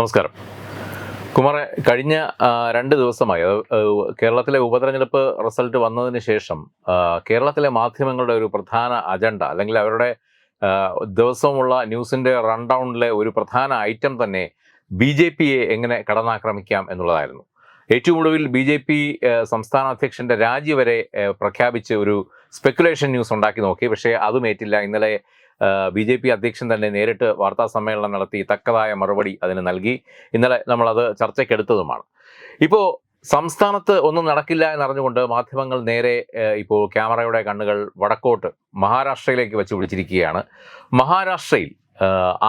നമസ്കാരം കുമാറെ. കഴിഞ്ഞ 2 ദിവസമായി കേരളത്തിലെ ഉപതെരഞ്ഞെടുപ്പ് റിസൾട്ട് വന്നതിന് ശേഷം കേരളത്തിലെ മാധ്യമങ്ങളുടെ ഒരു പ്രധാന അജണ്ട അല്ലെങ്കിൽ അവരുടെ ദിവസമുള്ള ന്യൂസിൻ്റെ റൺഡൗണിലെ ഒരു പ്രധാന ഐറ്റം തന്നെ BJPയെ എങ്ങനെ കടന്നാക്രമിക്കാം എന്നുള്ളതായിരുന്നു. ഏറ്റവും ഒടുവിൽ BJP സംസ്ഥാന അധ്യക്ഷൻ്റെ രാജി വരെ പ്രഖ്യാപിച്ച് ഒരു സ്പെക്കുലേഷൻ ന്യൂസ് ഉണ്ടാക്കി നോക്കി. പക്ഷേ അതും ഏറ്റില്ല. ഇന്നലെ BJP അധ്യക്ഷൻ തന്നെ നേരിട്ട് വാർത്താ സമ്മേളനം നടത്തി തക്കതായ മറുപടി അതിന് നൽകി. ഇന്നലെ നമ്മളത് ചർച്ചയ്ക്കെടുത്തതുമാണ്. ഇപ്പോൾ സംസ്ഥാനത്ത് ഒന്നും നടക്കില്ല എന്നറിഞ്ഞുകൊണ്ട് മാധ്യമങ്ങൾ നേരെ ഇപ്പോൾ ക്യാമറയുടെ കണ്ണുകൾ വടക്കോട്ട് മഹാരാഷ്ട്രയിലേക്ക് വെച്ച് പിടിച്ചിരിക്കുകയാണ്. മഹാരാഷ്ട്രയിൽ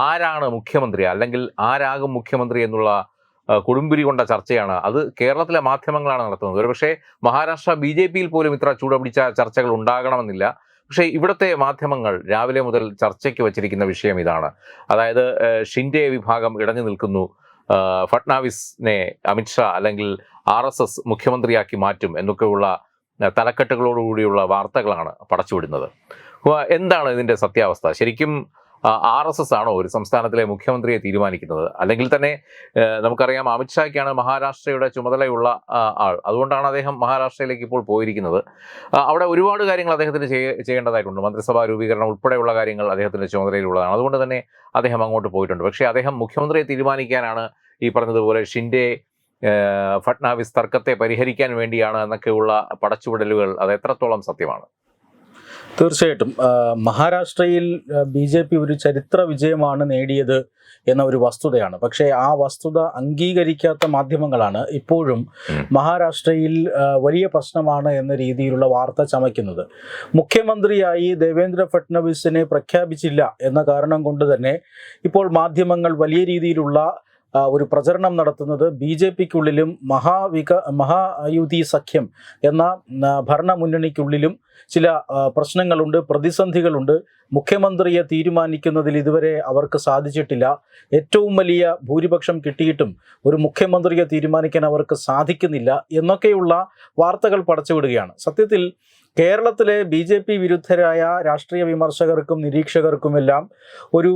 ആരാണ് മുഖ്യമന്ത്രി അല്ലെങ്കിൽ ആരാകും മുഖ്യമന്ത്രി എന്നുള്ള കൊടുമ്പിരി കൊണ്ട ചർച്ചയാണ്. അത് കേരളത്തിലെ മാധ്യമങ്ങളാണ് നടത്തുന്നത്. ഒരുപക്ഷെ മഹാരാഷ്ട്ര BJPയിൽ പോലും ഇത്ര ചൂടുപിടിച്ച ചർച്ചകൾ ഉണ്ടാകണമെന്നില്ല. പക്ഷേ ഇവിടുത്തെ മാധ്യമങ്ങൾ രാവിലെ മുതൽ ചർച്ചയ്ക്ക് വച്ചിരിക്കുന്ന വിഷയം ഇതാണ്. അതായത് ഷിൻഡെ വിഭാഗം ഇടഞ്ഞു നിൽക്കുന്നു, ഫട്നാവിസിനെ അമിത്ഷാ അല്ലെങ്കിൽ RSS മുഖ്യമന്ത്രിയാക്കി മാറ്റും എന്നൊക്കെയുള്ള തലക്കെട്ടുകളോടുകൂടിയുള്ള വാർത്തകളാണ് പടച്ചുവിടുന്നത്. എന്താണ് ഇതിൻ്റെ സത്യാവസ്ഥ? ശരിക്കും RSS ആണോ ഒരു സംസ്ഥാനത്തിലെ മുഖ്യമന്ത്രിയെ തീരുമാനിക്കുന്നത്? അല്ലെങ്കിൽ തന്നെ നമുക്കറിയാം അമിത്ഷായ്ക്കാണ് മഹാരാഷ്ട്രയുടെ ചുമതലയുള്ള ആൾ. അതുകൊണ്ടാണ് അദ്ദേഹം മഹാരാഷ്ട്രയിലേക്ക് ഇപ്പോൾ പോയിരിക്കുന്നത്. അവിടെ ഒരുപാട് കാര്യങ്ങൾ അദ്ദേഹത്തിന് ചെയ്യേണ്ടതായിട്ടുണ്ട്. മന്ത്രിസഭാ രൂപീകരണം ഉൾപ്പെടെയുള്ള കാര്യങ്ങൾ അദ്ദേഹത്തിൻ്റെ ചുമതലയിലുള്ളതാണ്. അതുകൊണ്ട് തന്നെ അദ്ദേഹം അങ്ങോട്ട് പോയിട്ടുണ്ട്. പക്ഷേ അദ്ദേഹം മുഖ്യമന്ത്രിയെ തീരുമാനിക്കാനാണ് ഈ പറഞ്ഞതുപോലെ ഷിൻഡെ ഫട്നാവിസ് തർക്കത്തെ പരിഹരിക്കാൻ വേണ്ടിയാണ് എന്നൊക്കെയുള്ള പടച്ചുവിടലുകൾ അത് എത്രത്തോളം സത്യമാണ്? തീർച്ചയായിട്ടും മഹാരാഷ്ട്രയിൽ BJP ഒരു ചരിത്ര വിജയമാണ് നേടിയത് എന്ന ഒരു വസ്തുതയാണ്. പക്ഷേ ആ വസ്തുത അംഗീകരിക്കാത്ത മാധ്യമങ്ങളാണ് ഇപ്പോഴും മഹാരാഷ്ട്രയിൽ വലിയ പ്രശ്നമാണ് എന്ന രീതിയിലുള്ള വാർത്ത ചമയ്ക്കുന്നത്. മുഖ്യമന്ത്രിയായി ദേവേന്ദ്ര ഫട്നവിസിനെ പ്രഖ്യാപിച്ചില്ല എന്ന കാരണം കൊണ്ട് തന്നെ ഇപ്പോൾ മാധ്യമങ്ങൾ വലിയ രീതിയിലുള്ള ഒരു പ്രചരണം നടത്തുന്നത് BJPക്കുള്ളിലും മഹായുതി സഖ്യം എന്ന ഭരണമുന്നണിക്കുള്ളിലും ചില പ്രശ്നങ്ങളുണ്ട്, പ്രതിസന്ധികളുണ്ട്. മുഖ്യമന്ത്രിയെ തീരുമാനിക്കുന്നതിൽ ഇതുവരെ അവർക്ക് സാധിച്ചിട്ടില്ല. ഏറ്റവും വലിയ ഭൂരിപക്ഷം കിട്ടിയിട്ടും ഒരു മുഖ്യമന്ത്രിയെ തീരുമാനിക്കാൻ അവർക്ക് സാധിക്കുന്നില്ല എന്നൊക്കെയുള്ള വാർത്തകൾ പടച്ചുവിടുകയാണ്. സത്യത്തിൽ കേരളത്തിലെ BJP വിരുദ്ധരായ രാഷ്ട്രീയ വിമർശകർക്കും നിരീക്ഷകർക്കുമെല്ലാം ഒരു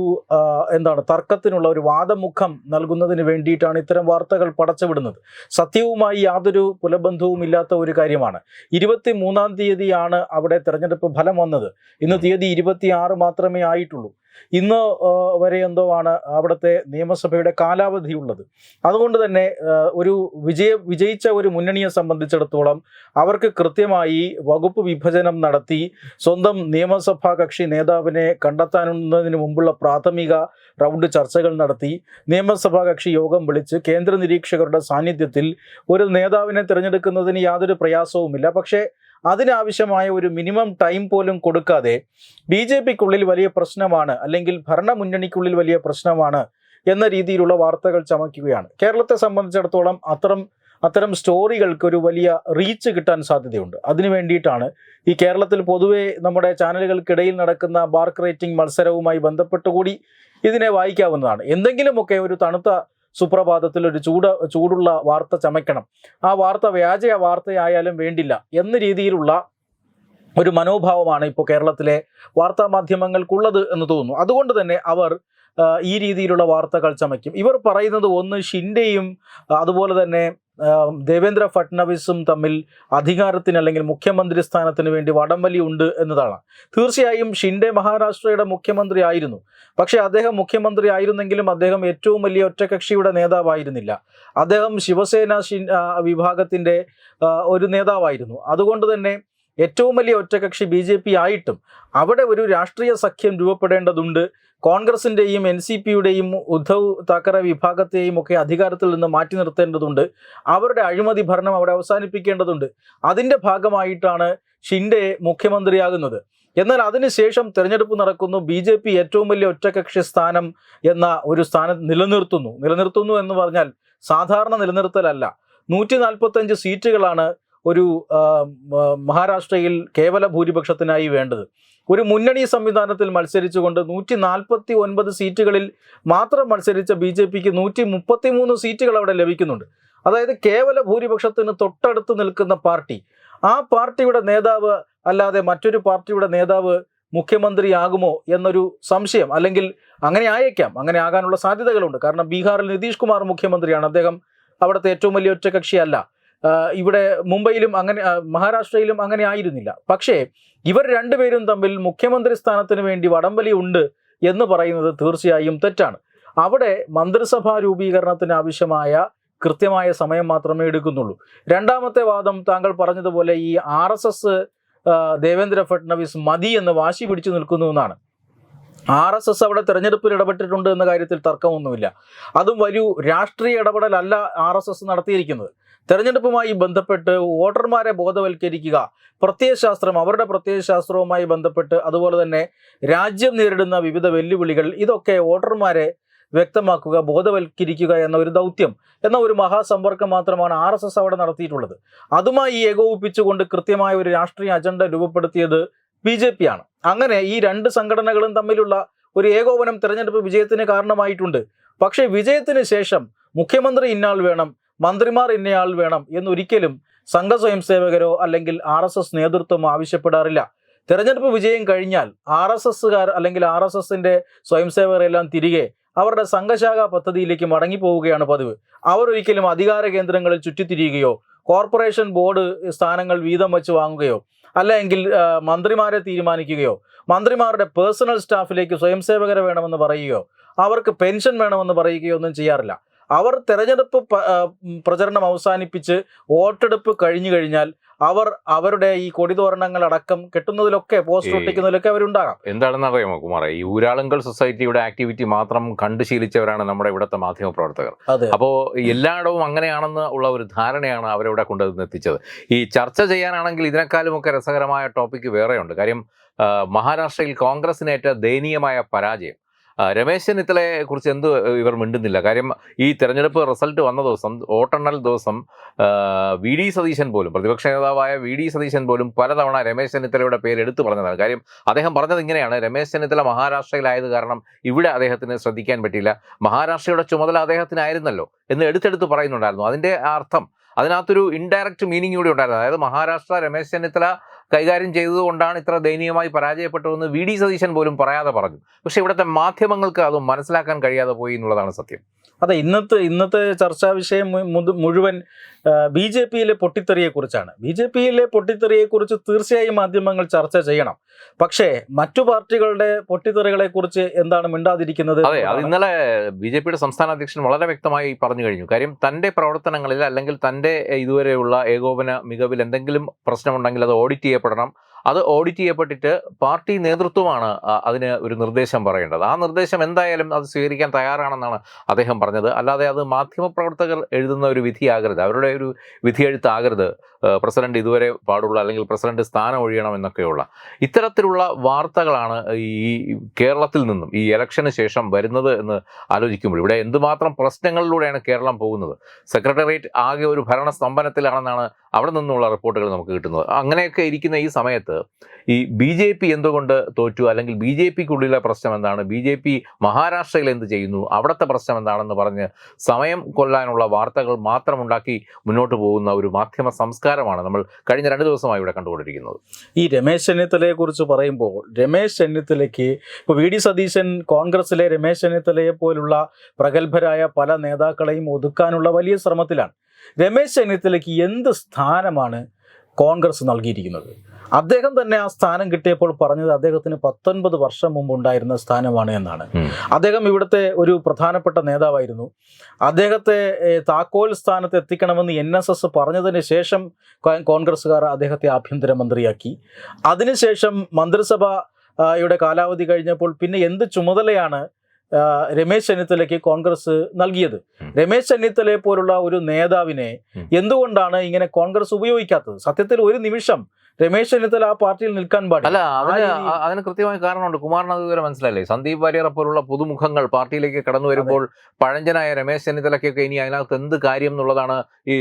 തർക്കത്തിനുള്ള ഒരു വാദമുഖം നൽകുന്നതിന് വേണ്ടിയിട്ടാണ് ഇത്തരം വാർത്തകൾ പടച്ചുവിടുന്നത്. സത്യവുമായി യാതൊരു പുലബന്ധവും ഇല്ലാത്ത ഒരു കാര്യമാണ്. 23-ാം തീയതിയാണ് അവിടെ തെരഞ്ഞെടുപ്പ് ഫലം വന്നത്. ഇന്ന് തീയതി 26 മാത്രമേ ആയിട്ടുള്ളൂ. ഇന്ന് വരെ ആണ് അവിടുത്തെ നിയമസഭയുടെ കാലാവധിയുള്ളത്. അതുകൊണ്ട് തന്നെ വിജയിച്ച ഒരു മുന്നണിയെ സംബന്ധിച്ചിടത്തോളം അവർക്ക് കൃത്യമായി വകുപ്പ് വിഭജനം നടത്തി സ്വന്തം നിയമസഭാ കക്ഷി നേതാവിനെ കണ്ടെത്താനുള്ളതിന് മുമ്പുള്ള പ്രാഥമിക റൗണ്ട് ചർച്ചകൾ നടത്തി നിയമസഭാ കക്ഷി യോഗം വിളിച്ച് കേന്ദ്ര നിരീക്ഷകരുടെ സാന്നിധ്യത്തിൽ ഒരു നേതാവിനെ തിരഞ്ഞെടുക്കുന്നതിന് യാതൊരു പ്രയാസവുമില്ല. പക്ഷേ അതിനാവശ്യമായ ഒരു മിനിമം ടൈം പോലും കൊടുക്കാതെ BJPക്കുള്ളിൽ വലിയ പ്രശ്നമാണ് അല്ലെങ്കിൽ ഭരണമുന്നണിക്കുള്ളിൽ വലിയ പ്രശ്നമാണ് എന്ന രീതിയിലുള്ള വാർത്തകൾ ചമയ്ക്കുകയാണ്. കേരളത്തെ സംബന്ധിച്ചിടത്തോളം അത്തരം സ്റ്റോറികൾക്ക് ഒരു വലിയ റീച്ച് കിട്ടാൻ സാധ്യതയുണ്ട്. അതിനു വേണ്ടിയിട്ടാണ് ഈ കേരളത്തിൽ പൊതുവെ നമ്മുടെ ചാനലുകൾക്കിടയിൽ നടക്കുന്ന ബാർക്ക് റേറ്റിംഗ് മത്സരവുമായി ബന്ധപ്പെട്ടുകൂടി ഇതിനെ വായിക്കാവുന്നതാണ്. എന്തെങ്കിലുമൊക്കെ ഒരു തണുത്ത സുപ്രഭാതത്തിൽ ഒരു ചൂടുള്ള വാർത്ത ചമയ്ക്കണം, ആ വാർത്ത വ്യാജ വാർത്തയായാലും വേണ്ടില്ല എന്ന രീതിയിലുള്ള ഒരു മനോഭാവമാണ് ഇപ്പോൾ കേരളത്തിലെ വാർത്താ മാധ്യമങ്ങൾക്കുള്ളത് എന്ന് തോന്നുന്നു. അതുകൊണ്ട് തന്നെ അവർ ഈ രീതിയിലുള്ള വാർത്തകൾ ചമയ്ക്കും. ഇവർ പറയുന്നത് ഒന്ന് ഷിൻഡെയും അതുപോലെ തന്നെ ദേവേന്ദ്ര ഫട്നവിസും തമ്മിൽ അധികാരത്തിന് അല്ലെങ്കിൽ മുഖ്യമന്ത്രി സ്ഥാനത്തിന് വേണ്ടി വടംവലി ഉണ്ട് എന്നതാണ്. തീർച്ചയായും ഷിൻഡെ മഹാരാഷ്ട്രയുടെ മുഖ്യമന്ത്രി ആയിരുന്നു. പക്ഷേ അദ്ദേഹം മുഖ്യമന്ത്രി ആയിരുന്നെങ്കിലും അദ്ദേഹം ഏറ്റവും വലിയ ഒറ്റകക്ഷിയുടെ നേതാവായിരുന്നില്ല. അദ്ദേഹം ശിവസേന വിഭാഗത്തിൻ്റെ ഒരു നേതാവായിരുന്നു. അതുകൊണ്ട് തന്നെ ഏറ്റവും വലിയ ഒറ്റകക്ഷി BJP ആയിട്ടും അവിടെ ഒരു രാഷ്ട്രീയ സഖ്യം രൂപപ്പെടേണ്ടതുണ്ട്. കോൺഗ്രസിൻ്റെയും NCPയുടെയും ഉദ്ധവ് താക്കറെ വിഭാഗത്തെയും ഒക്കെ അധികാരത്തിൽ നിന്ന് മാറ്റി നിർത്തേണ്ടതുണ്ട്. അവരുടെ അഴിമതി ഭരണം അവിടെ അവസാനിപ്പിക്കേണ്ടതുണ്ട്. അതിൻ്റെ ഭാഗമായിട്ടാണ് ഷിൻഡെ മുഖ്യമന്ത്രിയാകുന്നത്. എന്നാൽ അതിനുശേഷം തിരഞ്ഞെടുപ്പ് നടക്കുന്നു. BJP ഏറ്റവും വലിയ ഒറ്റകക്ഷി സ്ഥാനം എന്ന ഒരു സ്ഥാനം നിലനിർത്തുന്നു എന്ന് പറഞ്ഞാൽ സാധാരണ നിലനിർത്തലല്ല. 145 സീറ്റുകളാണ് ഒരു മഹാരാഷ്ട്രയിൽ കേവല ഭൂരിപക്ഷത്തിനായി വേണ്ടത്. ഒരു മുന്നണി സംവിധാനത്തിൽ മത്സരിച്ചുകൊണ്ട് 149 സീറ്റുകളിൽ മാത്രം മത്സരിച്ച BJPക്ക് 133 സീറ്റുകൾ അവിടെ ലഭിക്കുന്നുണ്ട്. അതായത് കേവല ഭൂരിപക്ഷത്തിന് തൊട്ടടുത്ത് നിൽക്കുന്ന പാർട്ടി, ആ പാർട്ടിയുടെ നേതാവ് അല്ലാതെ മറ്റൊരു പാർട്ടിയുടെ നേതാവ് മുഖ്യമന്ത്രിയാകുമോ എന്നൊരു സംശയം, അല്ലെങ്കിൽ അങ്ങനെ ആയേക്കാം, അങ്ങനെ ആകാനുള്ള സാധ്യതകളുണ്ട്. കാരണം ബീഹാറിൽ നിതീഷ് കുമാർ മുഖ്യമന്ത്രിയാണ്, അദ്ദേഹം അവിടുത്തെ ഏറ്റവും വലിയ ഒറ്റകക്ഷിയല്ല. ഇവിടെ മുംബൈയിലും അങ്ങനെ, മഹാരാഷ്ട്രയിലും അങ്ങനെ ആയിരുന്നില്ല. പക്ഷേ ഇവർ രണ്ടുപേരും തമ്മിൽ മുഖ്യമന്ത്രി സ്ഥാനത്തിന് വേണ്ടി വടംവലി ഉണ്ട് എന്ന് പറയുന്നത് തീർച്ചയായും തെറ്റാണ്. അവിടെ മന്ത്രിസഭാ രൂപീകരണത്തിന് ആവശ്യമായ കൃത്യമായ സമയം മാത്രമേ എടുക്കുന്നുള്ളൂ. രണ്ടാമത്തെ വാദം താങ്കൾ പറഞ്ഞതുപോലെ ഈ RSS ദേവേന്ദ്ര ഫഡ്നവിസ് മതി എന്ന് വാശി പിടിച്ചു നിൽക്കുന്നു എന്നാണ്. RSS അവിടെ തെരഞ്ഞെടുപ്പിൽ ഇടപെട്ടിട്ടുണ്ട് എന്ന കാര്യത്തിൽ തർക്കമൊന്നുമില്ല. അതും വലിയ രാഷ്ട്രീയ ഇടപെടലല്ല RSS നടത്തിയിരിക്കുന്നത്. തെരഞ്ഞെടുപ്പുമായി ബന്ധപ്പെട്ട് വോട്ടർമാരെ ബോധവൽക്കരിക്കുക, പ്രത്യയശാസ്ത്രം, അവരുടെ പ്രത്യയശാസ്ത്രവുമായി ബന്ധപ്പെട്ട്, അതുപോലെ തന്നെ രാജ്യം നേരിടുന്ന വിവിധ വെല്ലുവിളികൾ, ഇതൊക്കെ വോട്ടർമാരെ വ്യക്തമാക്കുക, ബോധവൽക്കരിക്കുക എന്ന ഒരു ദൗത്യം, എന്ന ഒരു മഹാസമ്പർക്കം മാത്രമാണ് RSS അവിടെ നടത്തിയിട്ടുള്ളത്. അതുമായി ഏകോപിപ്പിച്ചുകൊണ്ട് കൃത്യമായ ഒരു രാഷ്ട്രീയ അജണ്ട രൂപപ്പെടുത്തിയത് BJP ആണ്. അങ്ങനെ ഈ രണ്ട് സംഘടനകളും തമ്മിലുള്ള ഒരു ഏകോപനം തെരഞ്ഞെടുപ്പ് വിജയത്തിന് കാരണമായിട്ടുണ്ട്. പക്ഷേ വിജയത്തിന് ശേഷം മുഖ്യമന്ത്രി ഇന്നയാൾ വേണം, മന്ത്രിമാർ ഇന്നയാൾ വേണം എന്നൊരിക്കലും സംഘ സ്വയംസേവകരോ അല്ലെങ്കിൽ RSS നേതൃത്വം ആവശ്യപ്പെടാറില്ല. തെരഞ്ഞെടുപ്പ് വിജയം കഴിഞ്ഞാൽ RSSകാർ അല്ലെങ്കിൽ RSSന്റെ സ്വയംസേവകരെല്ലാം തിരികെ അവരുടെ സംഘശാഖ പദ്ധതിയിലേക്ക് മടങ്ങിപ്പോവുകയാണ് പതിവ്. അവർ ഒരിക്കലും അധികാര കേന്ദ്രങ്ങളിൽ ചുറ്റിത്തിരിയുകയോ കോർപ്പറേഷൻ ബോർഡ് സ്ഥാനങ്ങൾ വീതം വെച്ച് വാങ്ങുകയോ അല്ലെങ്കിൽ മന്ത്രിമാരെ തീരുമാനിക്കുകയോ മന്ത്രിമാരുടെ പേഴ്സണൽ സ്റ്റാഫിലേക്ക് സ്വയംസേവകരെ വേണമെന്ന് പറയുകയോ അവർക്ക് പെൻഷൻ വേണമെന്ന് പറയുകയോ ഒന്നും ചെയ്യാറില്ല. അവർ തെരഞ്ഞെടുപ്പ് പ്രചരണം അവസാനിപ്പിച്ച് വോട്ടെടുപ്പ് കഴിഞ്ഞു കഴിഞ്ഞാൽ അവർ അവരുടെ ഈ കൊടിതോരണങ്ങളടക്കം കെട്ടുന്നതിലൊക്കെ പോസ്റ്റർ ഒട്ടിക്കുന്നതിലൊക്കെ അവരുണ്ടാകാം. എന്താണെന്ന് അറിയാമോ കുമാറെ, ഈ ഊരാളുങ്കൽ സൊസൈറ്റിയുടെ ആക്ടിവിറ്റി മാത്രം കണ്ടു ശീലിച്ചവരാണ് നമ്മുടെ ഇവിടുത്തെ മാധ്യമ പ്രവർത്തകർ. അപ്പോൾ എല്ലായിടവും അങ്ങനെയാണെന്ന് ഉള്ള ഒരു ധാരണയാണ് അവരവിടെ കൊണ്ടുവന്നെത്തിച്ചത്. ഈ ചർച്ച ചെയ്യാനാണെങ്കിൽ ഇതിനേക്കാളുമൊക്കെ രസകരമായ ടോപ്പിക്ക് വേറെയുണ്ട്. കാര്യം മഹാരാഷ്ട്രയിൽ കോൺഗ്രസിനേറ്റ ദയനീയമായ പരാജയം. രമേശ് ചെന്നിത്തലയെ കുറിച്ച് എന്ത് ഇവർ മിണ്ടുന്നില്ല. കാര്യം ഈ തെരഞ്ഞെടുപ്പ് റിസൾട്ട് വന്ന ദിവസം, വോട്ടെണ്ണൽ ദിവസം, VD സതീശൻ പോലും, പ്രതിപക്ഷ നേതാവായ VD സതീശൻ പോലും പലതവണ രമേശ് ചെന്നിത്തലയുടെ പേര് എടുത്തു പറഞ്ഞതാണ്. കാര്യം അദ്ദേഹം പറഞ്ഞത് ഇങ്ങനെയാണ്: രമേശ് ചെന്നിത്തല മഹാരാഷ്ട്രയിലായത് കാരണം ഇവിടെ അദ്ദേഹത്തിന് ശ്രദ്ധിക്കാൻ പറ്റിയില്ല, മഹാരാഷ്ട്രയുടെ ചുമതല അദ്ദേഹത്തിനായിരുന്നല്ലോ എന്ന് എടുത്തെടുത്ത് പറയുന്നുണ്ടായിരുന്നു. അതിൻ്റെ അർത്ഥം, അതിനകത്തൊരു ഇൻഡയറക്റ്റ് മീനിങ് കൂടി ഉണ്ടായിരുന്നു. അതായത് മഹാരാഷ്ട്ര രമേശ് ചെന്നിത്തല കൈകാര്യം ചെയ്തതുകൊണ്ടാണ് ഇത്ര ദയനീയമായി പരാജയപ്പെട്ടതെന്ന് VD സതീശൻ പോലും പറയാതെ പറഞ്ഞു. പക്ഷേ ഇവിടുത്തെ മാധ്യമങ്ങൾക്ക് അത് മനസ്സിലാക്കാൻ കഴിയാതെ പോയി എന്നുള്ളതാണ് സത്യം. അതെ, ഇന്നത്തെ ചർച്ചാ വിഷയം മുഴുവൻ BJPയിലെ പൊട്ടിത്തെറിയെക്കുറിച്ചാണ്. BJPയിലെ പൊട്ടിത്തെറിയെക്കുറിച്ച് തീർച്ചയായും മാധ്യമങ്ങൾ ചർച്ച ചെയ്യണം. പക്ഷേ മറ്റു പാർട്ടികളുടെ പൊട്ടിത്തെറികളെക്കുറിച്ച് എന്താണ് മിണ്ടാതിരിക്കുന്നത്? അതെ, അത് ഇന്നലെ BJPയുടെ സംസ്ഥാന അധ്യക്ഷൻ വളരെ വ്യക്തമായി പറഞ്ഞു കഴിഞ്ഞു. കാര്യം തൻ്റെ പ്രവർത്തനങ്ങളിൽ അല്ലെങ്കിൽ തൻ്റെ ഇതുവരെയുള്ള ഏകോപന മികവിൽ എന്തെങ്കിലും പ്രശ്നമുണ്ടെങ്കിൽ അത് ഓഡിറ്റ് ചെയ്യപ്പെടണം. അത് ഓഡിറ്റ് ചെയ്യപ്പെട്ടിട്ട് പാർട്ടി നേതൃത്വമാണ് അതിന് ഒരു നിർദ്ദേശം പറയേണ്ടത്. ആ നിർദ്ദേശം എന്തായാലും അത് സ്വീകരിക്കാൻ തയ്യാറാണെന്നാണ് അദ്ദേഹം പറഞ്ഞത്. അല്ലാതെ അത് മാധ്യമപ്രവർത്തകർ എഴുതുന്ന ഒരു വിധിയാകരുത്, അവരുടെ ഒരു വിധിയെഴുത്താകരുത്. പ്രസിഡന്റ് ഇതുവരെ പാടുള്ള അല്ലെങ്കിൽ പ്രസിഡന്റ് സ്ഥാനം ഒഴിയണം എന്നൊക്കെയുള്ള ഇത്തരത്തിലുള്ള വാർത്തകളാണ് ഈ കേരളത്തിൽ നിന്നും ഈ ഇലക്ഷന് ശേഷം വരുന്നത് എന്ന് ആലോചിക്കുമ്പോൾ ഇവിടെ എന്തുമാത്രം പ്രശ്നങ്ങളിലൂടെയാണ് കേരളം പോകുന്നത്. സെക്രട്ടേറിയറ്റ് ആകെ ഒരു ഭരണ സ്തംഭനത്തിലാണെന്നാണ് അവിടെ നിന്നുള്ള റിപ്പോർട്ടുകൾ നമുക്ക് കിട്ടുന്നത്. അങ്ങനെയൊക്കെ ഇരിക്കുന്ന ഈ സമയത്ത് ഈ BJP എന്തുകൊണ്ട് തോറ്റു, അല്ലെങ്കിൽ BJPക്കുള്ളിലെ പ്രശ്നം എന്താണ്, BJP മഹാരാഷ്ട്രയിൽ എന്ത് ചെയ്യുന്നു, അവിടുത്തെ പ്രശ്നം എന്താണെന്ന് പറഞ്ഞ് സമയം കൊല്ലാനുള്ള വാർത്തകൾ മാത്രമുണ്ടാക്കി മുന്നോട്ട് പോകുന്ന ഒരു മാധ്യമ സംസ്കാരമാണ് നമ്മൾ കഴിഞ്ഞ 2 ദിവസമായി ഇവിടെ കണ്ടുകൊണ്ടിരിക്കുന്നത്. ഈ രമേശ് ചെന്നിത്തലയെ കുറിച്ച് പറയുമ്പോൾ, രമേശ് ചെന്നിത്തലയ്ക്ക് ഇപ്പോൾ VD സതീശൻ കോൺഗ്രസിലെ രമേശ് ചെന്നിത്തലയെ പോലുള്ള പ്രഗത്ഭരായ പല നേതാക്കളെയും ഒതുക്കാനുള്ള വലിയ ശ്രമത്തിലാണ്. രമേശ് ചെന്നിത്തലയ്ക്ക് എന്ത് സ്ഥാനമാണ് കോൺഗ്രസ് നൽകിയിരിക്കുന്നത്? അദ്ദേഹം തന്നെ ആ സ്ഥാനം കിട്ടിയപ്പോൾ പറഞ്ഞത് അദ്ദേഹത്തിന് 19 വർഷം മുമ്പ് ഉണ്ടായിരുന്ന സ്ഥാനമാണ് എന്നാണ്. അദ്ദേഹം ഇവിടുത്തെ ഒരു പ്രധാനപ്പെട്ട നേതാവായിരുന്നു. അദ്ദേഹത്തെ താക്കോൽ സ്ഥാനത്ത് എത്തിക്കണമെന്ന് NSS പറഞ്ഞതിന് ശേഷം കോൺഗ്രസ്സുകാർ അദ്ദേഹത്തെ ആഭ്യന്തരമന്ത്രിയാക്കി. അതിനുശേഷം മന്ത്രിസഭയുടെ കാലാവധി കഴിഞ്ഞപ്പോൾ പിന്നെ എന്ത് ചുമതലയാണ് രമേശ് ചെന്നിത്തലയ്ക്ക് കോൺഗ്രസ് നൽകിയത്? രമേശ് ചെന്നിത്തലയെ പോലുള്ള ഒരു നേതാവിനെ എന്തുകൊണ്ടാണ് ഇങ്ങനെ കോൺഗ്രസ് ഉപയോഗിക്കാത്തത്? സത്യത്തിൽ ഒരു നിമിഷം രമേശ് ചെന്നിത്തല ആ പാർട്ടിയിൽ നിൽക്കാൻ പാടില്ല. അതിന് കൃത്യമായ കാരണമുണ്ട്. കുമാറിന് അതുവരെ മനസ്സിലല്ലേ? സന്ദീപ് വാര്യരെ പോലുള്ള പുതുമുഖങ്ങൾ പാർട്ടിയിലേക്ക് കടന്നു വരുമ്പോൾ പഴഞ്ചനായ രമേശ് ചെന്നിത്തലയ്ക്കൊക്കെ ഇനി അതിനകത്ത് എന്ത് കാര്യം എന്നുള്ളതാണ് ഈ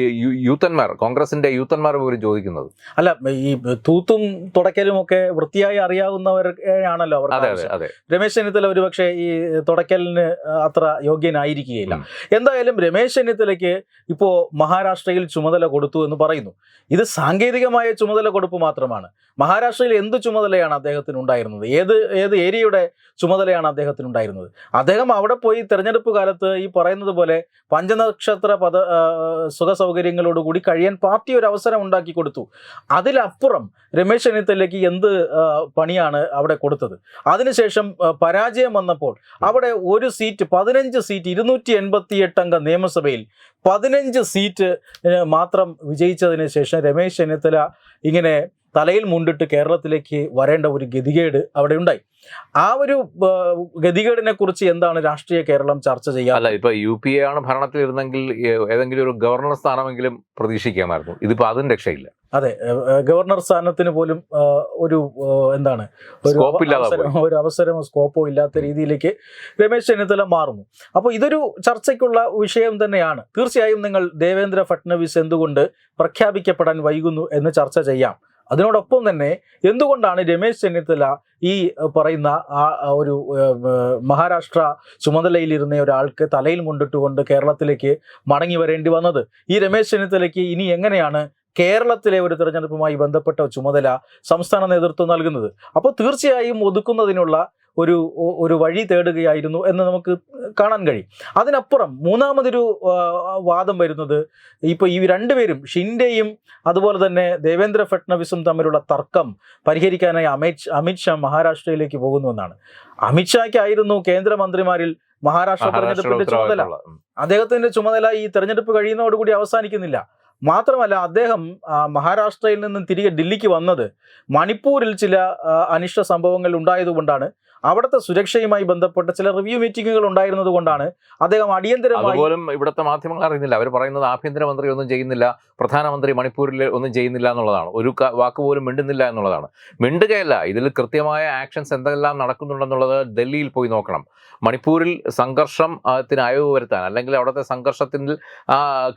യൂത്തന്മാർ, കോൺഗ്രസിന്റെ യൂത്തന്മാർ പോലും ചോദിക്കുന്നത്. അല്ല, ഈ തൂത്തും തുടക്കലും ഒക്കെ വൃത്തിയായി അറിയാവുന്നവരാണല്ലോ അവർ. രമേശ് ചെന്നിത്തല ഒരുപക്ഷെ ഈ തുടക്കലിന് അത്ര യോഗ്യനായിരിക്കുകയില്ല. എന്തായാലും രമേശ് ചെന്നിത്തലയ്ക്ക് ഇപ്പോൾ മഹാരാഷ്ട്രയിൽ ചുമതല കൊടുത്തു എന്ന് പറയുന്നു. ഇത് സാങ്കേതികമായ ചുമതല കൊടുപ്പ് മാത്രമാണ്. മഹാരാഷ്ട്രയിൽ എന്ത് ചുമതലയാണ് അദ്ദേഹത്തിന് ഉണ്ടായിരുന്നത്? ഏത് ഏരിയയുടെ ചുമതലയാണ് അദ്ദേഹത്തിന് ഉണ്ടായിരുന്നത്? അദ്ദേഹം അവിടെ പോയി തെരഞ്ഞെടുപ്പ് കാലത്ത് ഈ പറയുന്നത് പോലെ പഞ്ചനക്ഷത്ര സുഖ സൗകര്യങ്ങളോടുകൂടി കഴിയാൻ പാർട്ടി ഒരു അവസരം ഉണ്ടാക്കി കൊടുത്തു. അതിലപ്പുറം രമേശ് ചെന്നിത്തലയ്ക്ക് എന്ത് പണിയാണ് അവിടെ കൊടുത്തത്? അതിനുശേഷം പരാജയം വന്നപ്പോൾ അവിടെ ഒരു സീറ്റ് 15 സീറ്റ് 288 അംഗ നിയമസഭയിൽ 15 സീറ്റ് മാത്രം വിജയിച്ചതിന് ശേഷം രമേശ് ചെന്നിത്തല ഇങ്ങനെ തലയിൽ മുണ്ടിട്ട് കേരളത്തിലേക്ക് വരേണ്ട ഒരു ഗതികേട് അവിടെ ഉണ്ടായി. ആ ഒരു ഗതികേടിനെ കുറിച്ച് എന്താണ് രാഷ്ട്രീയ കേരളം ചർച്ച ചെയ്യുക? അല്ല, ഇപ്പൊ UPA ആണ് ഭരണത്തിലിരുന്നെങ്കിൽ ഏതെങ്കിലും ഒരു ഗവർണർ സ്ഥാനമെങ്കിലും പ്രതീക്ഷിക്കാമായിരുന്നു. ഇതിപ്പോ അതും രക്ഷയില്ല. അതെ, ഗവർണർ സ്ഥാനത്തിന് പോലും ഒരു എന്താണ് ഒരു അവസരമോ സ്കോപ്പോ ഇല്ലാത്ത രീതിയിലേക്ക് രമേശ് ചെന്നിത്തല മാറുന്നു. അപ്പോൾ ഇതൊരു ചർച്ചയ്ക്കുള്ള വിഷയം തന്നെയാണ്. തീർച്ചയായും നിങ്ങൾ ദേവേന്ദ്ര ഫട്നവിസ് എന്തുകൊണ്ട് പ്രഖ്യാപിക്കപ്പെടാൻ വൈകുന്നു എന്ന് ചർച്ച ചെയ്യാം. അതിനോടൊപ്പം തന്നെ എന്തുകൊണ്ടാണ് രമേശ് ചെന്നിത്തല ഈ പറയുന്ന ഒരു മഹാരാഷ്ട്ര ചുമതലയിലിരുന്ന ഒരാൾക്ക് തലയിൽ മുണ്ടിട്ടുകൊണ്ട് കേരളത്തിലേക്ക് മടങ്ങി വരേണ്ടി വന്നത്? ഈ രമേശ് ചെന്നിത്തലയ്ക്ക് ഇനി എങ്ങനെയാണ് കേരളത്തിലെ ഒരു തെരഞ്ഞെടുപ്പുമായി ബന്ധപ്പെട്ട ചുമതല സംസ്ഥാന നേതൃത്വം നൽകുന്നത്? അപ്പോൾ തീർച്ചയായും ഒതുക്കുന്നതിനുള്ള ഒരു വഴി തേടുകയായിരുന്നു എന്ന് നമുക്ക് കാണാൻ കഴിയും. അതിനപ്പുറം മൂന്നാമതൊരു വാദം വരുന്നത്, ഇപ്പോൾ ഈ രണ്ടുപേരും ഷിൻഡെയും അതുപോലെ തന്നെ ദേവേന്ദ്ര ഫട്നവിസും തമ്മിലുള്ള തർക്കം പരിഹരിക്കാനായി അമിത്ഷാ മഹാരാഷ്ട്രയിലേക്ക് പോകുന്നുവെന്നാണ്. അമിത്ഷായ്ക്കായിരുന്നു കേന്ദ്രമന്ത്രിമാരിൽ മഹാരാഷ്ട്ര തെരഞ്ഞെടുപ്പിന്റെ ചുമതല. അദ്ദേഹത്തിന്റെ ചുമതല ഈ തെരഞ്ഞെടുപ്പ് കഴിയുന്നതോടുകൂടി അവസാനിക്കുന്നില്ല. മാത്രമല്ല, അദ്ദേഹം മഹാരാഷ്ട്രയിൽ നിന്നും തിരികെ ദില്ലിക്ക് വന്നത് മണിപ്പൂരിൽ ചില അനിഷ്ട സംഭവങ്ങൾ ഉണ്ടായതുകൊണ്ടാണ്. അവിടുത്തെ സുരക്ഷയുമായി ബന്ധപ്പെട്ട ചില റിവ്യൂ മീറ്റിങ്ങുകൾ ഉണ്ടായിരുന്നത് കൊണ്ടാണ് അദ്ദേഹം അടിയന്തരമായി. അതുപോലും ഇവിടുത്തെ മാധ്യമങ്ങൾ അറിയുന്നില്ല. അവർ പറയുന്നത് ആഭ്യന്തരമന്ത്രി ഒന്നും ചെയ്യുന്നില്ല, പ്രധാനമന്ത്രി മണിപ്പൂരിൽ ഒന്നും ചെയ്യുന്നില്ല എന്നുള്ളതാണ്. ഒരു വാക്കുപോലും മിണ്ടുന്നില്ല എന്നുള്ളതാണ്. മിണ്ടുകയല്ല, ഇതിൽ കൃത്യമായ ആക്ഷൻസ് എന്തെല്ലാം നടക്കുന്നുണ്ടെന്നുള്ളത് ഡൽഹിയിൽ പോയി നോക്കണം. മണിപ്പൂരിൽ സംഘർഷത്തിന് അയവ് വരുത്താൻ, അല്ലെങ്കിൽ അവിടുത്തെ സംഘർഷത്തിൽ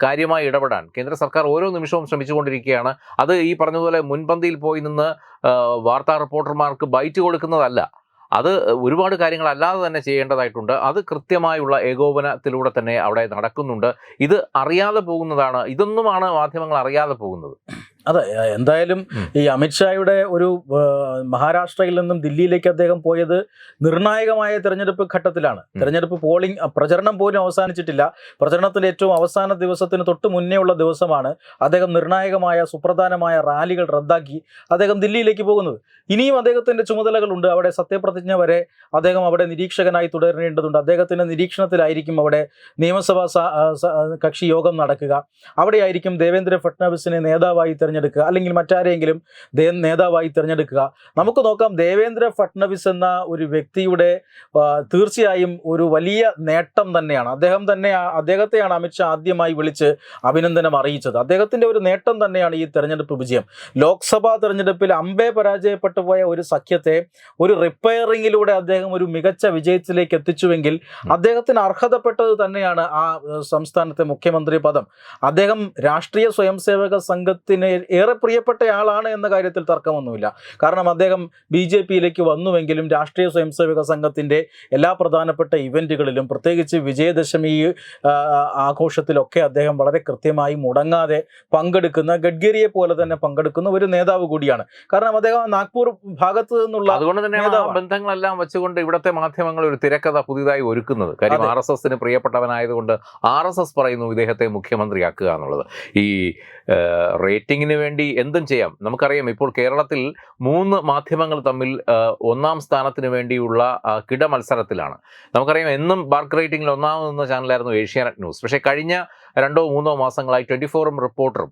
കാര്യമായി ഇടപെടാൻ കേന്ദ്ര സർക്കാർ ഓരോ നിമിഷവും ശ്രമിച്ചുകൊണ്ടിരിക്കുകയാണ്. അത് ഈ പറഞ്ഞതുപോലെ മുൻപന്തിയിൽ പോയി നിന്ന് വാർത്താ റിപ്പോർട്ടർമാർക്ക് ബൈറ്റ് കൊടുക്കുന്നതല്ല. അത് ഒരുപാട് കാര്യങ്ങൾ അല്ലാതെ തന്നെ ചെയ്യേണ്ടതായിട്ടുണ്ട്. അത് കൃത്യമായുള്ള ഏകോപനത്തിലൂടെ തന്നെ അവിടെ നടക്കുന്നുണ്ട്. ഇത് അറിയാതെ പോകുന്നതാണ്. ഇതൊന്നുമാണ് മാധ്യമങ്ങൾ അറിയാതെ പോകുന്നത്. അതെ, എന്തായാലും ഈ അമിത്ഷായുടെ ഒരു മഹാരാഷ്ട്രയിൽ നിന്നും ദില്ലിയിലേക്ക് അദ്ദേഹം പോയത് നിർണായകമായ തെരഞ്ഞെടുപ്പ് ഘട്ടത്തിലാണ്. തെരഞ്ഞെടുപ്പ് പ്രചരണം പോലും അവസാനിച്ചിട്ടില്ല. പ്രചരണത്തിന്റെ ഏറ്റവും അവസാന ദിവസത്തിന് തൊട്ട് മുന്നേ ഉള്ള ദിവസമാണ് അദ്ദേഹം നിർണായകമായ സുപ്രധാനമായ റാലികൾ റദ്ദാക്കി അദ്ദേഹം ദില്ലിയിലേക്ക് പോകുന്നത്. ഇനിയും അദ്ദേഹത്തിന്റെ ചുമതലകളുണ്ട്. അവിടെ സത്യപ്രതിജ്ഞ വരെ അദ്ദേഹം അവിടെ നിരീക്ഷകനായി തുടരേണ്ടതുണ്ട്. അദ്ദേഹത്തിന്റെ നിരീക്ഷണത്തിലായിരിക്കും അവിടെ നിയമസഭാ കക്ഷി യോഗം നടക്കുക. അവിടെയായിരിക്കും ദേവേന്ദ്ര ഫട്നവിസിനെ നേതാവായി തിരഞ്ഞെടുക്കുക, അല്ലെങ്കിൽ മറ്റാരെങ്കിലും നേതാവായി തിരഞ്ഞെടുക്കുക. നമുക്ക് നോക്കാം, ദേവേന്ദ്ര ഫട്നവിസ് എന്ന ഒരു വ്യക്തിയുടെ തീർച്ചയായും ഒരു വലിയ നേട്ടം തന്നെയാണ്. അദ്ദേഹത്തെയാണ് അമിത്ഷാ ആദ്യമായി വിളിച്ച് അഭിനന്ദനം അറിയിച്ചത്. അദ്ദേഹത്തിന്റെ ഒരു നേട്ടം തന്നെയാണ് ഈ തെരഞ്ഞെടുപ്പ് വിജയം. ലോക്സഭാ തെരഞ്ഞെടുപ്പിൽ അമ്പേ പരാജയപ്പെട്ടു പോയ ഒരു സഖ്യത്തെ ഒരു റിപ്പയറിങ്ങിലൂടെ അദ്ദേഹം ഒരു മികച്ച വിജയത്തിലേക്ക് എത്തിച്ചുവെങ്കിൽ അദ്ദേഹത്തിന് അർഹതപ്പെട്ടത് തന്നെയാണ് ആ സംസ്ഥാനത്തെ മുഖ്യമന്ത്രി പദം. അദ്ദേഹം രാഷ്ട്രീയ സ്വയംസേവക സംഘത്തിന് ഏറെ പ്രിയപ്പെട്ടയാളാണ് എന്ന കാര്യത്തിൽ തർക്കമൊന്നുമില്ല. കാരണം അദ്ദേഹം BJPയിലേക്ക് വന്നുവെങ്കിലും രാഷ്ട്രീയ സ്വയംസേവക സംഘത്തിൻ്റെ എല്ലാ പ്രധാനപ്പെട്ട ഇവൻറ്റുകളിലും, പ്രത്യേകിച്ച് വിജയദശമി ആഘോഷത്തിലൊക്കെ അദ്ദേഹം വളരെ കൃത്യമായി മുടങ്ങാതെ പങ്കെടുക്കുന്ന, ഗഡ്കരിയെ പോലെ തന്നെ പങ്കെടുക്കുന്ന ഒരു നേതാവ് കൂടിയാണ്. കാരണം അദ്ദേഹം നാഗ്പൂർ ഭാഗത്ത് നിന്നുള്ള, അതുകൊണ്ട് തന്നെ ബന്ധങ്ങളെല്ലാം വെച്ചുകൊണ്ട് ഇവിടുത്തെ മാധ്യമങ്ങൾ ഒരു തിരക്കഥ പുതിയതായി ഒരുക്കുന്നത്. കാര്യം RSSന് പ്രിയപ്പെട്ടവനായതുകൊണ്ട് RSS പറയുന്നു ഇദ്ദേഹത്തെ മുഖ്യമന്ത്രിയാക്കുക എന്നുള്ളത്. ഈ റേറ്റിംഗിന് വേണ്ടി എന്തും ചെയ്യാം. നമുക്കറിയാം, ഇപ്പോൾ കേരളത്തിൽ 3 മാധ്യമങ്ങൾ തമ്മിൽ 1-ാം സ്ഥാനത്തിന് വേണ്ടിയുള്ള കിടമത്സരത്തിലാണ്. നമുക്കറിയാം, എന്നും ബാർക്ക് റേറ്റിംഗിൽ 1-ാമത് നിന്ന ചാനലായിരുന്നു ഏഷ്യാനെറ്റ് ന്യൂസ്. പക്ഷേ കഴിഞ്ഞ 2-3 മാസങ്ങളായി 24-ഉം റിപ്പോർട്ടറും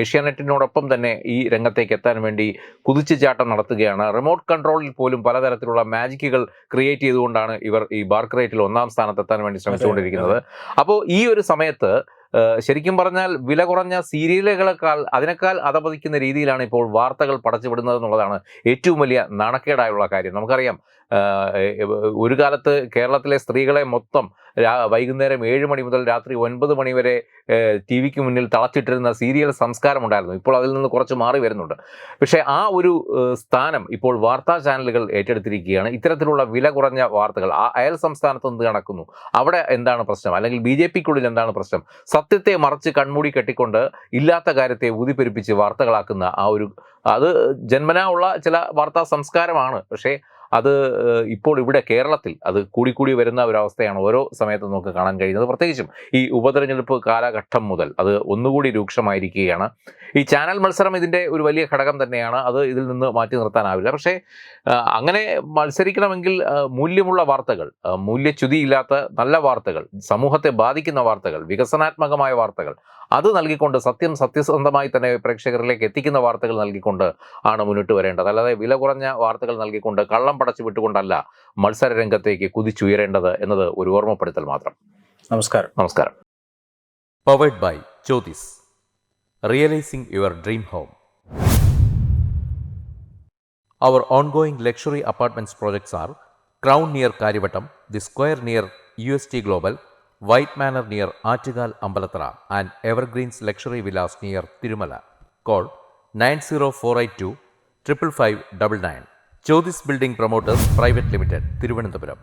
ഏഷ്യാനെറ്റിനോടൊപ്പം തന്നെ ഈ രംഗത്തേക്ക് എത്താൻ വേണ്ടി കുതിച്ചുചാട്ടം നടത്തുകയാണ്. റിമോട്ട് കൺട്രോളിൽ പോലും പലതരത്തിലുള്ള മാജിക്കുകൾ ക്രിയേറ്റ് ചെയ്തുകൊണ്ടാണ് ഇവർ ഈ ബാർക്ക് റേറ്റിൽ 1-ാം സ്ഥാനത്തെത്താൻ വേണ്ടി ശ്രമിച്ചുകൊണ്ടിരിക്കുന്നത്. അപ്പോൾ ഈ ഒരു സമയത്ത് ശരിക്കും പറഞ്ഞാൽ വില കുറഞ്ഞ അതിനേക്കാൾ അധപതിക്കുന്ന രീതിയിലാണ് ഇപ്പോൾ വാർത്തകൾ പടച്ചുവിടുന്നത് എന്നുള്ളതാണ് ഏറ്റവും വലിയ നാണക്കേടായുള്ള കാര്യം. നമുക്കറിയാം, ഒരു കാലത്ത് കേരളത്തിലെ സ്ത്രീകളെ മൊത്തം വൈകുന്നേരം 7 മണി മുതൽ രാത്രി 9 മണി വരെ ടി വിക്ക് മുന്നിൽ തളച്ചിട്ടിരുന്ന സീരിയൽ സംസ്കാരം ഉണ്ടായിരുന്നു. ഇപ്പോൾ അതിൽ നിന്ന് കുറച്ച് മാറി വരുന്നുണ്ട്. പക്ഷേ ആ ഒരു സ്ഥാനം ഇപ്പോൾ വാർത്താ ചാനലുകൾ ഏറ്റെടുത്തിരിക്കുകയാണ്. ഇത്തരത്തിലുള്ള വില കുറഞ്ഞ വാർത്തകൾ അയൽ സംസ്ഥാനത്ത് എന്ത് നടക്കുന്നു, അവിടെ എന്താണ് പ്രശ്നം, അല്ലെങ്കിൽ BJPക്കുള്ളിൽ എന്താണ് പ്രശ്നം, സത്യത്തെ മറച്ച് കൺമൂടി കെട്ടിക്കൊണ്ട് ഇല്ലാത്ത കാര്യത്തെ ഊതിപ്പെരുപ്പിച്ച് വാർത്തകളാക്കുന്ന അത് ജന്മനാ ഉള്ള ചില വാർത്താ സംസ്കാരമാണ്. പക്ഷേ അത് ഇപ്പോൾ ഇവിടെ കേരളത്തിൽ അത് കൂടിക്കൂടി വരുന്ന ഒരവസ്ഥയാണ് ഓരോ സമയത്തും നമുക്ക് കാണാൻ കഴിയുന്നത്. പ്രത്യേകിച്ചും ഈ ഉപതെരഞ്ഞെടുപ്പ് കാലഘട്ടം മുതൽ അത് ഒന്നുകൂടി രൂക്ഷമായിരിക്കുകയാണ്. ഈ ചാനൽ മത്സരം ഇതിൻ്റെ ഒരു വലിയ ഘടകം തന്നെയാണ്. അത് ഇതിൽ നിന്ന് മാറ്റി നിർത്താനാവില്ല. പക്ഷേ അങ്ങനെ മത്സരിക്കണമെങ്കിൽ മൂല്യമുള്ള വാർത്തകൾ, മൂല്യച്യുതിയില്ലാത്ത നല്ല വാർത്തകൾ, സമൂഹത്തെ ബാധിക്കുന്ന വാർത്തകൾ, വികസനാത്മകമായ വാർത്തകൾ അത് നൽകിക്കൊണ്ട് സത്യസന്ധമായി തന്നെ പ്രേക്ഷകരിലേക്ക് എത്തിക്കുന്ന വാർത്തകൾ നൽകിക്കൊണ്ട് ആണ് മുന്നിട്ട് വരേണ്ടത്. അല്ലാതെ വില കുറഞ്ഞ വാർത്തകൾ നൽകിക്കൊണ്ട് കള്ളം പടച്ചു വിട്ടുകൊണ്ടല്ല മത്സര രംഗത്തേക്ക് കുതിച്ചുയരേണ്ടത് എന്നത് ഒരു ഓർമ്മപ്പെടുത്തൽ മാത്രം. നമസ്കാരം. Powered by Jyothis, realising your dream home. Our ongoing luxury apartments projects are Crown near Karivattam, The Square near UST Global, White Manor near Aattugal Ambalathara, and Evergreens Luxury Villas near Tirumala. Call 90482 55599. Jyothis Building Promoters Private Limited, Thiruvananthapuram.